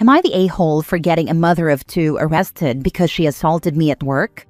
Am I the a-hole for getting a mother of two arrested because she assaulted me at work?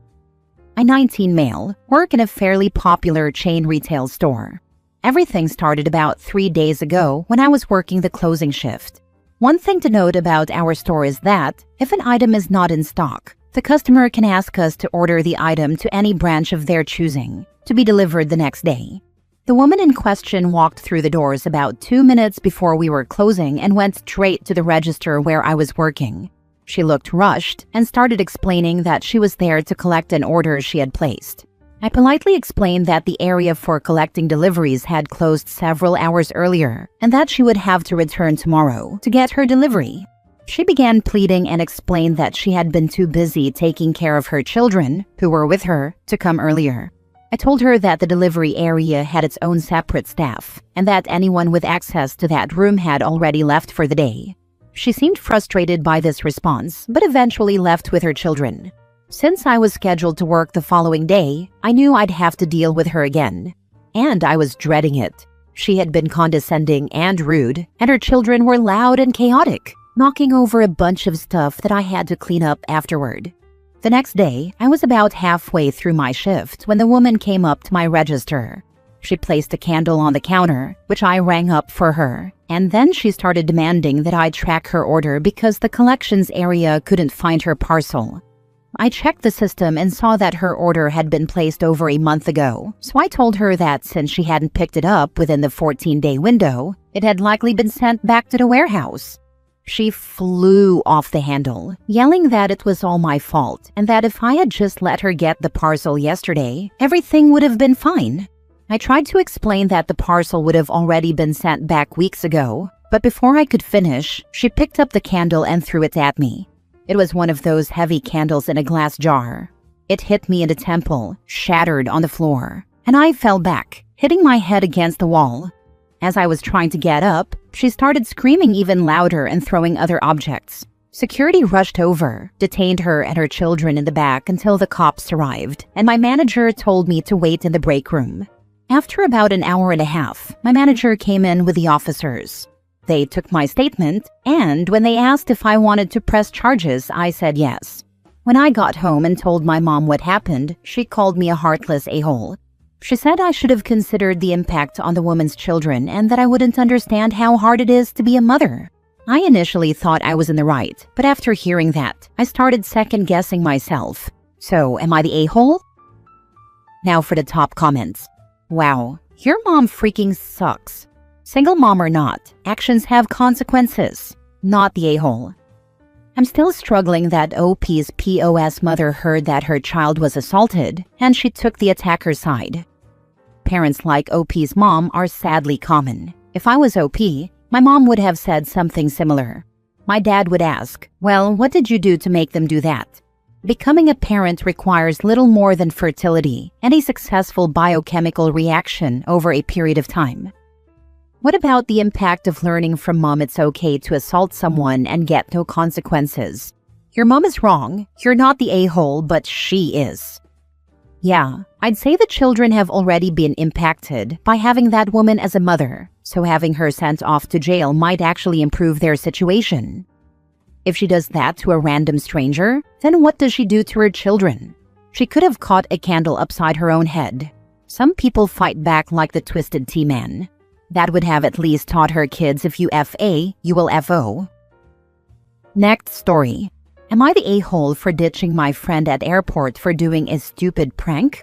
I, 19 male, work in a fairly popular chain retail store. Everything started about 3 days ago when I was working the closing shift. One thing to note about our store is that if an item is not in stock, the customer can ask us to order the item to any branch of their choosing to be delivered the next day. The woman in question walked through the doors about 2 minutes before we were closing and went straight to the register where I was working. She looked rushed and started explaining that she was there to collect an order she had placed. I politely explained that the area for collecting deliveries had closed several hours earlier and that she would have to return tomorrow to get her delivery. She began pleading and explained that she had been too busy taking care of her children, who were with her, to come earlier. I told her that the delivery area had its own separate staff and that anyone with access to that room had already left for the day. She seemed frustrated by this response, but eventually left with her children. Since I was scheduled to work the following day, I knew I'd have to deal with her again. And I was dreading it. She had been condescending and rude, and her children were loud and chaotic, knocking over a bunch of stuff that I had to clean up afterward. The next day, I was about halfway through my shift when the woman came up to my register. She placed a candle on the counter, which I rang up for her, and then she started demanding that I track her order because the collections area couldn't find her parcel. I checked the system and saw that her order had been placed over a month ago, so I told her that since she hadn't picked it up within the 14-day window, it had likely been sent back to the warehouse. She flew off the handle, yelling that it was all my fault and that if I had just let her get the parcel yesterday, everything would have been fine. I tried to explain that the parcel would have already been sent back weeks ago, but before I could finish, she picked up the candle and threw it at me. It was one of those heavy candles in a glass jar. It hit me in the temple, shattered on the floor, and I fell back, hitting my head against the wall. As I was trying to get up, she started screaming even louder and throwing other objects. Security rushed over, detained her and her children in the back until the cops arrived, and my manager told me to wait in the break room. After about an hour and a half, my manager came in with the officers. They took my statement, and when they asked if I wanted to press charges, I said yes. When I got home and told my mom what happened, she called me a heartless a-hole. She said I should have considered the impact on the woman's children and that I wouldn't understand how hard it is to be a mother. I initially thought I was in the right, but after hearing that, I started second-guessing myself. So, am I the a-hole? Now for the top comments. Wow, your mom freaking sucks. Single mom or not, actions have consequences. Not the a-hole. I'm still struggling that OP's POS mother heard that her child was assaulted, and she took the attacker's side. Parents like OP's mom are sadly common. If I was OP, my mom would have said something similar. My dad would ask, well, what did you do to make them do that? Becoming a parent requires little more than fertility and a successful biochemical reaction over a period of time. What about the impact of learning from mom it's okay to assault someone and get no consequences? Your mom is wrong. You're not the a-hole, but she is. Yeah, I'd say the children have already been impacted by having that woman as a mother, so having her sent off to jail might actually improve their situation. If she does that to a random stranger, then what does she do to her children? She could have caught a candle upside her own head. Some people fight back like the Twisted Tea Man. That would have at least taught her kids if you F.A., you will F.O. Next story. Am I the a-hole for ditching my friend at airport for doing a stupid prank?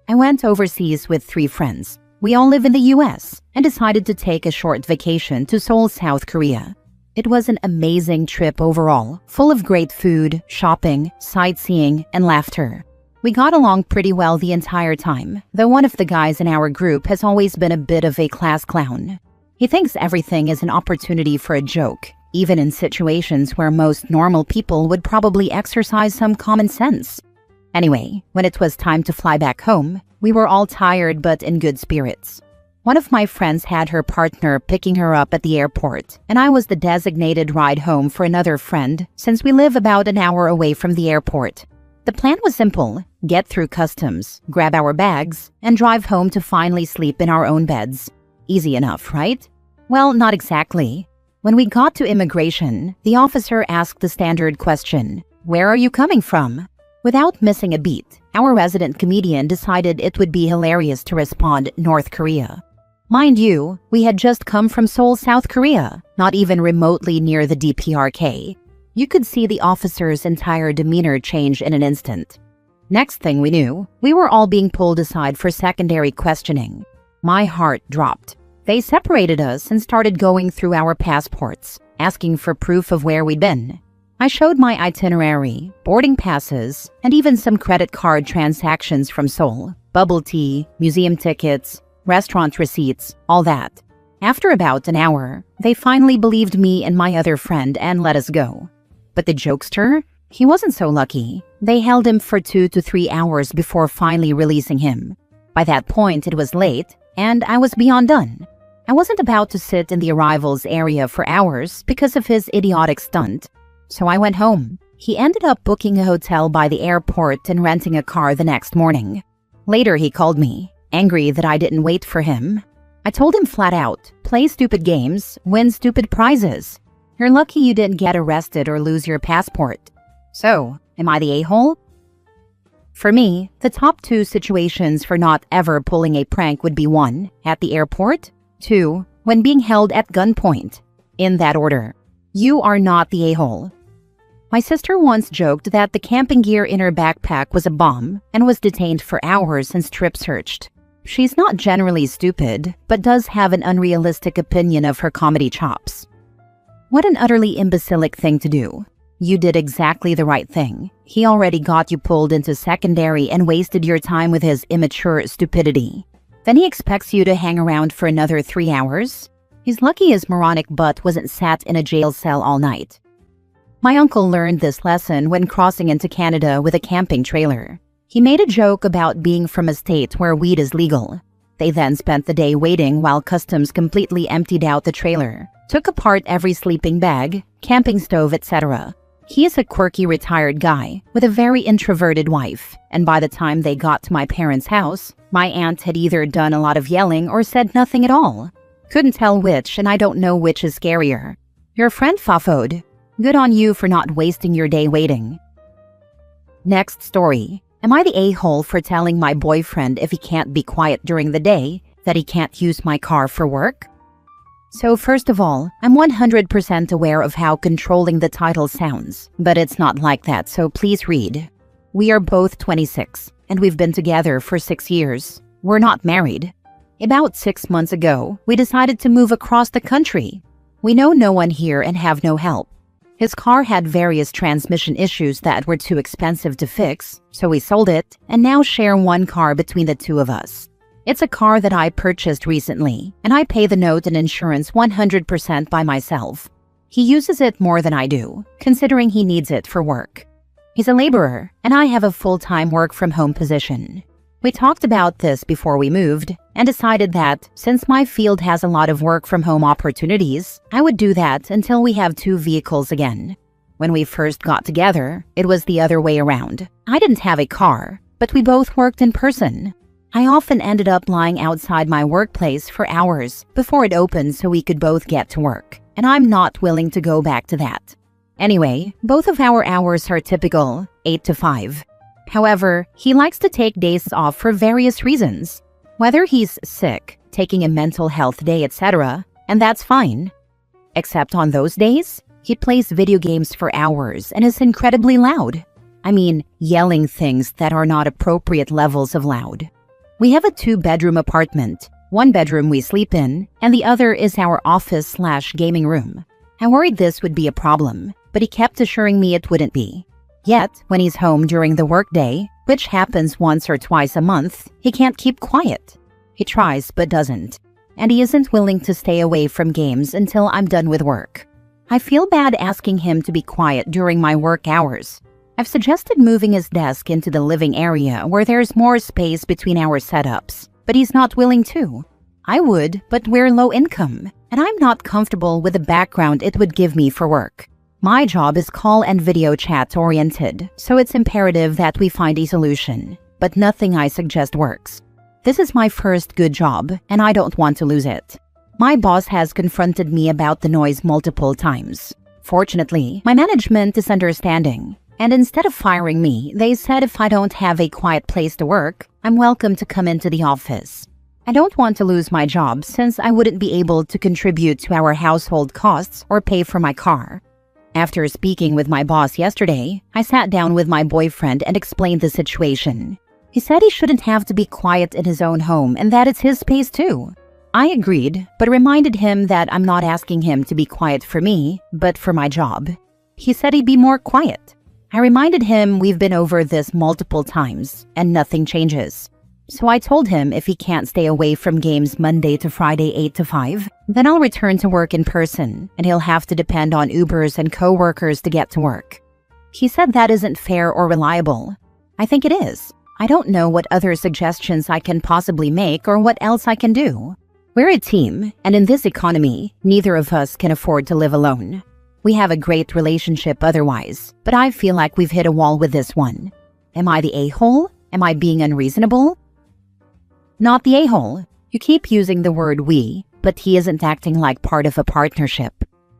I went overseas with 3 friends. We all live in the US and decided to take a short vacation to Seoul, South Korea. It was an amazing trip overall, full of great food, shopping, sightseeing, and laughter. We got along pretty well the entire time, though one of the guys in our group has always been a bit of a class clown. He thinks everything is an opportunity for a joke, even in situations where most normal people would probably exercise some common sense. Anyway, when it was time to fly back home, we were all tired but in good spirits. One of my friends had her partner picking her up at the airport, and I was the designated ride home for another friend since we live about an hour away from the airport. The plan was simple: get through customs, grab our bags, and drive home to finally sleep in our own beds. Easy enough, right? Well, not exactly. When we got to immigration, the officer asked the standard question, "Where are you coming from?" Without missing a beat, our resident comedian decided it would be hilarious to respond, "North Korea." Mind you, we had just come from Seoul, South Korea, not even remotely near the DPRK. You could see the officer's entire demeanor change in an instant. Next thing we knew, we were all being pulled aside for secondary questioning. My heart dropped. They separated us and started going through our passports, asking for proof of where we'd been. I showed my itinerary, boarding passes, and even some credit card transactions from Seoul, bubble tea, museum tickets, restaurant receipts, all that. After about an hour, they finally believed me and my other friend and let us go. But the jokester? He wasn't so lucky. They held him for 2 to 3 hours before finally releasing him. By that point, it was late, and I was beyond done. I wasn't about to sit in the arrivals area for hours because of his idiotic stunt. So I went home. He ended up booking a hotel by the airport and renting a car the next morning. Later, he called me, angry that I didn't wait for him. I told him flat out, play stupid games, win stupid prizes. You're lucky you didn't get arrested or lose your passport. So, am I the a-hole? For me, the top 2 situations for not ever pulling a prank would be 1, at the airport, 2, when being held at gunpoint. In that order. You are not the a-hole. My sister once joked that the camping gear in her backpack was a bomb and was detained for hours and strip searched. She's not generally stupid, but does have an unrealistic opinion of her comedy chops. What an utterly imbecilic thing to do. You did exactly the right thing. He already got you pulled into secondary and wasted your time with his immature stupidity. Then he expects you to hang around for another 3 hours? He's lucky his moronic butt wasn't sat in a jail cell all night. My uncle learned this lesson when crossing into Canada with a camping trailer. He made a joke about being from a state where weed is legal. They then spent the day waiting while customs completely emptied out the trailer, took apart every sleeping bag, camping stove, etc. He is a quirky retired guy with a very introverted wife, and by the time they got to my parents' house, my aunt had either done a lot of yelling or said nothing at all. Couldn't tell which, and I don't know which is scarier. Your friend fafoed. Good on you for not wasting your day waiting. Next story. Am I the a-hole for telling my boyfriend if he can't be quiet during the day that he can't use my car for work? So first of all, I'm 100% aware of how controlling the title sounds, but it's not like that, so please read. We are both 26, and we've been together for 6 years. We're not married. About 6 months ago, we decided to move across the country. We know no one here and have no help. His car had various transmission issues that were too expensive to fix, so we sold it and now share one car between the 2 of us. It's a car that I purchased recently, and I pay the note and insurance 100% by myself. He uses it more than I do, considering he needs it for work. He's a laborer, and I have a full-time work-from-home position. We talked about this before we moved and decided that since my field has a lot of work-from-home opportunities, I would do that until we have 2 vehicles again. When we first got together, it was the other way around. I didn't have a car, but we both worked in person. I often ended up lying outside my workplace for hours before it opened so we could both get to work, and I'm not willing to go back to that. Anyway, both of our hours are typical 8 to 5. However, he likes to take days off for various reasons. Whether he's sick, taking a mental health day, etc., and that's fine. Except on those days, he plays video games for hours and is incredibly loud. I mean, yelling things that are not appropriate levels of loud. We have a 2-bedroom apartment. 1 bedroom we sleep in, and the other is our office/gaming room. I worried this would be a problem, but he kept assuring me it wouldn't be. Yet, when he's home during the workday, which happens once or twice a month, he can't keep quiet. He tries but doesn't. And he isn't willing to stay away from games until I'm done with work. I feel bad asking him to be quiet during my work hours. I've suggested moving his desk into the living area where there's more space between our setups, but he's not willing to. I would, but we're low income, and I'm not comfortable with the background it would give me for work. My job is call and video chat oriented, so it's imperative that we find a solution, but nothing I suggest works. This is my first good job, and I don't want to lose it. My boss has confronted me about the noise multiple times. Fortunately, my management is understanding, and instead of firing me, they said if I don't have a quiet place to work, I'm welcome to come into the office. I don't want to lose my job since I wouldn't be able to contribute to our household costs or pay for my car. After speaking with my boss yesterday, I sat down with my boyfriend and explained the situation. He said he shouldn't have to be quiet in his own home and that it's his space too. I agreed, but reminded him that I'm not asking him to be quiet for me, but for my job. He said he'd be more quiet. I reminded him we've been over this multiple times and nothing changes. So I told him if he can't stay away from games Monday to Friday 8 to 5, then I'll return to work in person and he'll have to depend on Ubers and co-workers to get to work. He said that isn't fair or reliable. I think it is. I don't know what other suggestions I can possibly make or what else I can do. We're a team, and in this economy, neither of us can afford to live alone. We have a great relationship otherwise, but I feel like we've hit a wall with this one. Am I the a-hole? Am I being unreasonable? Not the a-hole. You keep using the word we, but he isn't acting like part of a partnership.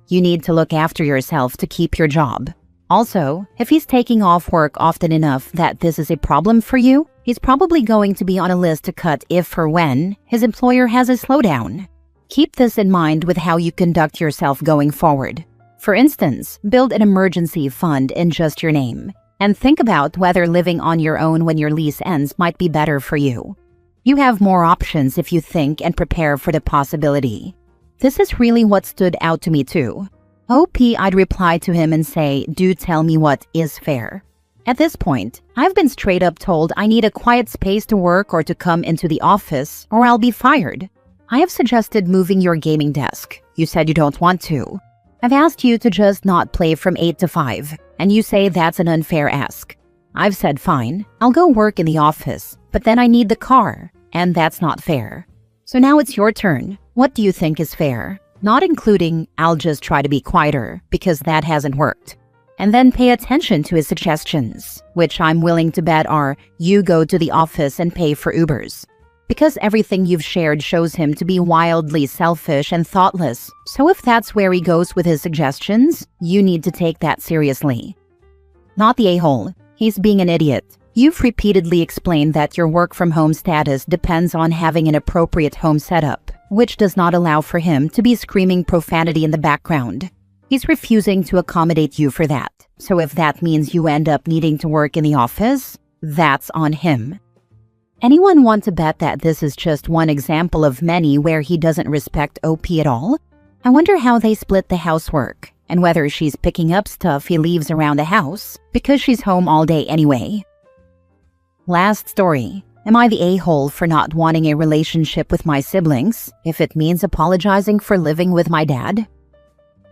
You need to look after yourself to keep your job. Also, if he's taking off work often enough that this is a problem for you, he's probably going to be on a list to cut if or when his employer has a slowdown. Keep this in mind with how you conduct yourself going forward. For instance, build an emergency fund in just your name, and think about whether living on your own when your lease ends might be better for you. You have more options if you think and prepare for the possibility. This is really what stood out to me too. I'd reply to him and say, do tell me what is fair. At this point, I've been straight up told I need a quiet space to work or to come into the office or I'll be fired. I have suggested moving your gaming desk. You said you don't want to. I've asked you to just not play from 8 to 5, and you say that's an unfair ask. I've said fine, I'll go work in the office, but then I need the car, and that's not fair. So now it's your turn. What do you think is fair? Not including, I'll just try to be quieter, because that hasn't worked. And then pay attention to his suggestions, which I'm willing to bet are, you go to the office and pay for Ubers. Because everything you've shared shows him to be wildly selfish and thoughtless, so if that's where he goes with his suggestions, you need to take that seriously. Not the a-hole. He's being an idiot. You've repeatedly explained that your work-from-home status depends on having an appropriate home setup, which does not allow for him to be screaming profanity in the background. He's refusing to accommodate you for that, so if that means you end up needing to work in the office, that's on him. Anyone want to bet that this is just one example of many where he doesn't respect OP at all? I wonder how they split the housework, and whether she's picking up stuff he leaves around the house because she's home all day anyway. Last story. Am I the a-hole for not wanting a relationship with my siblings if it means apologizing for living with my dad?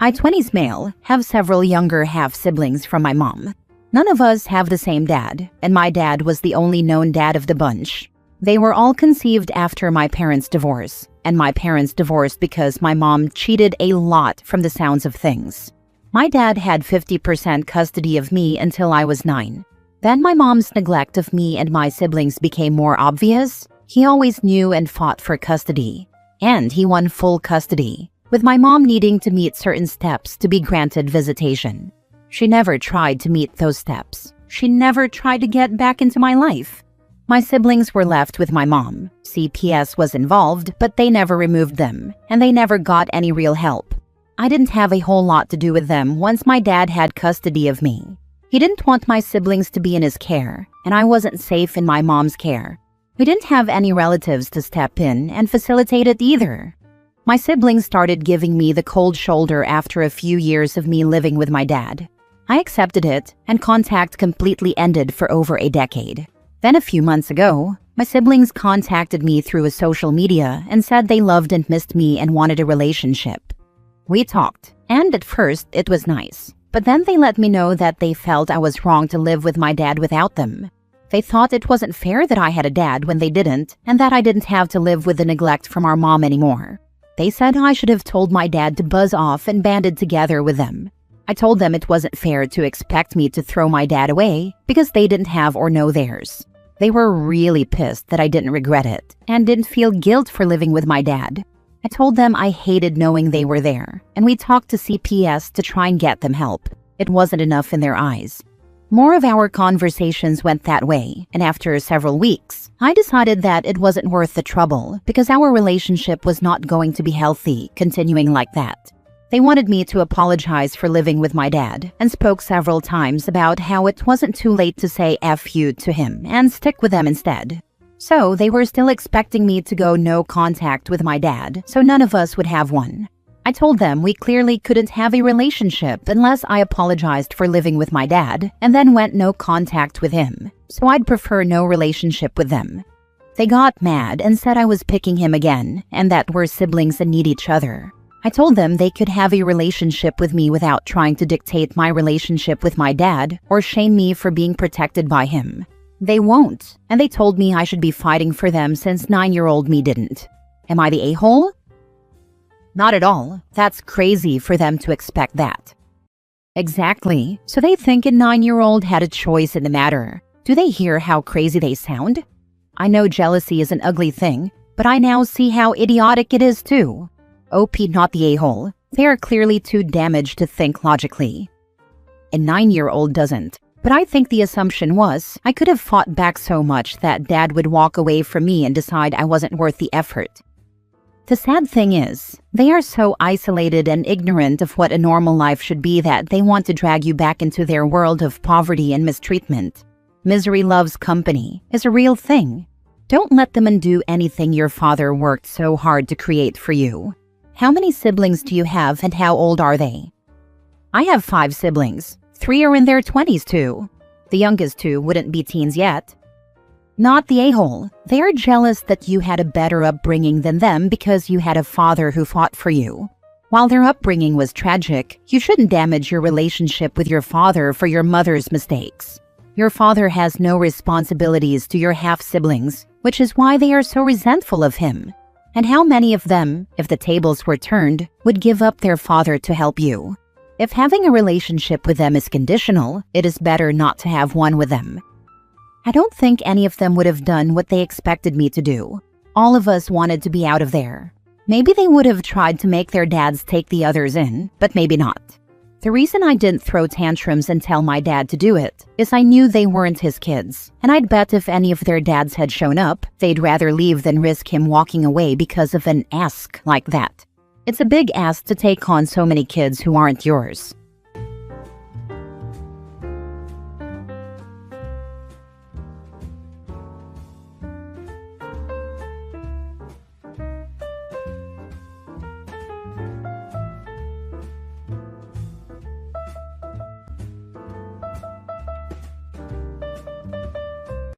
I, 20s male, have several younger half-siblings from my mom. None of us have the same dad, and my dad was the only known dad of the bunch. They were all conceived after my parents' divorce, and my parents divorced because my mom cheated a lot from the sounds of things. My dad had 50% custody of me until I was 9. Then my mom's neglect of me and my siblings became more obvious. He always knew and fought for custody. And he won full custody, with my mom needing to meet certain steps to be granted visitation. She never tried to meet those steps. She never tried to get back into my life. My siblings were left with my mom. CPS was involved, but they never removed them, and they never got any real help. I didn't have a whole lot to do with them once my dad had custody of me. He didn't want my siblings to be in his care, and I wasn't safe in my mom's care. We didn't have any relatives to step in and facilitate it either. My siblings started giving me the cold shoulder after a few years of me living with my dad. I accepted it, and contact completely ended for over a decade. Then a few months ago, my siblings contacted me through a social media and said they loved and missed me and wanted a relationship. We talked, and at first it was nice. But then they let me know that they felt I was wrong to live with my dad without them. They thought it wasn't fair that I had a dad when they didn't, and that I didn't have to live with the neglect from our mom anymore. They said I should have told my dad to buzz off and banded together with them. I told them it wasn't fair to expect me to throw my dad away because they didn't have or know theirs. They were really pissed that I didn't regret it and didn't feel guilt for living with my dad. I told them I hated knowing they were there, and we talked to CPS to try and get them help. It wasn't enough in their eyes. More of our conversations went that way, and after several weeks, I decided that it wasn't worth the trouble because our relationship was not going to be healthy continuing like that. They wanted me to apologize for living with my dad and spoke several times about how it wasn't too late to say F you to him and stick with them instead. So they were still expecting me to go no contact with my dad, so none of us would have one. I told them we clearly couldn't have a relationship unless I apologized for living with my dad and then went no contact with him, so I'd prefer no relationship with them. They got mad and said I was picking him again and that we're siblings and need each other. I told them they could have a relationship with me without trying to dictate my relationship with my dad or shame me for being protected by him. They won't, and they told me I should be fighting for them since 9-year-old me didn't. Am I the a-hole? Not at all. That's crazy for them to expect that. Exactly. So they think a 9-year-old had a choice in the matter. Do they hear how crazy they sound? I know jealousy is an ugly thing, but I now see how idiotic it is too. OP not the a-hole. They are clearly too damaged to think logically. A 9-year-old doesn't. But I think the assumption was I could have fought back so much that Dad would walk away from me and decide I wasn't worth the effort. The sad thing is, they are so isolated and ignorant of what a normal life should be that they want to drag you back into their world of poverty and mistreatment. Misery loves company is a real thing. Don't let them undo anything your father worked so hard to create for you. How many siblings do you have and how old are they? I have 5 siblings. 3 are in their 20s too. The youngest 2 wouldn't be teens yet. Not the a-hole. They are jealous that you had a better upbringing than them because you had a father who fought for you. While their upbringing was tragic, you shouldn't damage your relationship with your father for your mother's mistakes. Your father has no responsibilities to your half-siblings, which is why they are so resentful of him. And how many of them, if the tables were turned, would give up their father to help you? If having a relationship with them is conditional, it is better not to have one with them. I don't think any of them would have done what they expected me to do. All of us wanted to be out of there. Maybe they would have tried to make their dads take the others in, but maybe not. The reason I didn't throw tantrums and tell my dad to do it is I knew they weren't his kids, and I'd bet if any of their dads had shown up, they'd rather leave than risk him walking away because of an ask like that. It's a big ask to take on so many kids who aren't yours.